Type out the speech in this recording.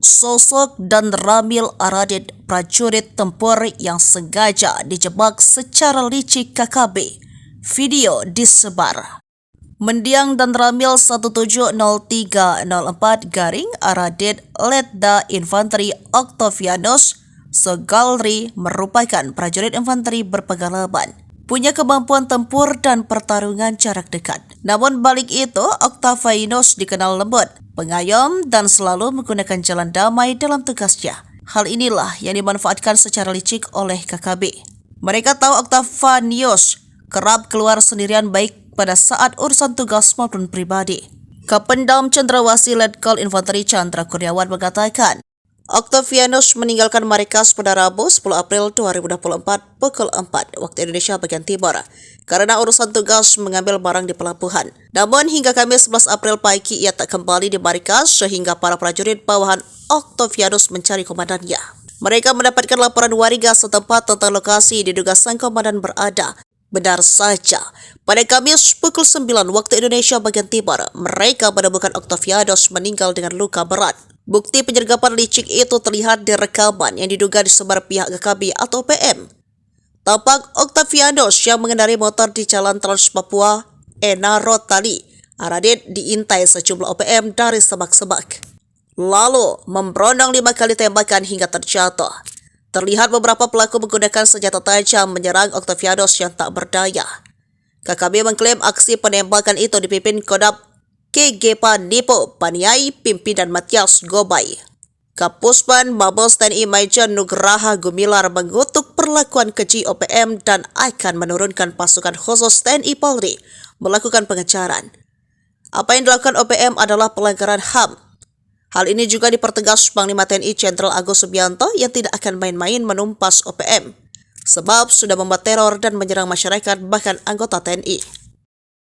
Sosok dan Ramil Aradit, prajurit tempur yang sengaja dijebak secara licik KKB. Video disebar. Mendiang dan Ramil 170304 garing Aradit Letda Infanteri Octavianus Segalri merupakan prajurit infanteri berpengalaman, punya kemampuan tempur dan pertarungan jarak dekat. Namun balik itu, Octavianus dikenal lembut, pengayom, dan selalu menggunakan jalan damai dalam tugasnya. Hal inilah yang dimanfaatkan secara licik oleh KKB. Mereka tahu Octavianus kerap keluar sendirian baik pada saat urusan tugas maupun pribadi. Kapendam Cendrawasih Letkol Infanteri Chandra Kurniawan mengatakan, Octavianus meninggalkan Marikas pada Rabu 10 April 2024 pukul 4 waktu Indonesia bagian Timur karena urusan tugas mengambil barang di pelabuhan. Namun hingga Kamis 11 April pagi ia tak kembali di Marikas sehingga para prajurit bawahan Octavianus mencari komandannya. Mereka mendapatkan laporan warga setempat tentang lokasi diduga sang komandan berada. Benar saja, pada Kamis pukul 9 waktu Indonesia bagian Timur, mereka menemukan Octavianus meninggal dengan luka berat. Bukti penyergapan licik itu terlihat di rekaman yang diduga disebar pihak KKB atau PM. Tampak Octavianus yang mengendarai motor di Jalan Trans Papua Enaro Tali. Aradit diintai sejumlah OPM dari semak-semak. Lalu memberondong 5 kali tembakan hingga terjatuh. Terlihat beberapa pelaku menggunakan senjata tajam menyerang Octavianus yang tak berdaya. KKB mengklaim aksi penembakan itu dipimpin Kodam KGPA Nipo Paniai pimpinan Matias Gobay. Kapuspen Mabes TNI Major Nugraha Gumilar mengutuk perlakuan keji OPM dan akan menurunkan pasukan khusus TNI Polri melakukan pengejaran. Apa yang dilakukan OPM adalah pelanggaran HAM. Hal ini juga dipertegas Panglima TNI Jenderal Agus Subianto yang tidak akan main-main menumpas OPM, sebab sudah membuat teror dan menyerang masyarakat bahkan anggota TNI.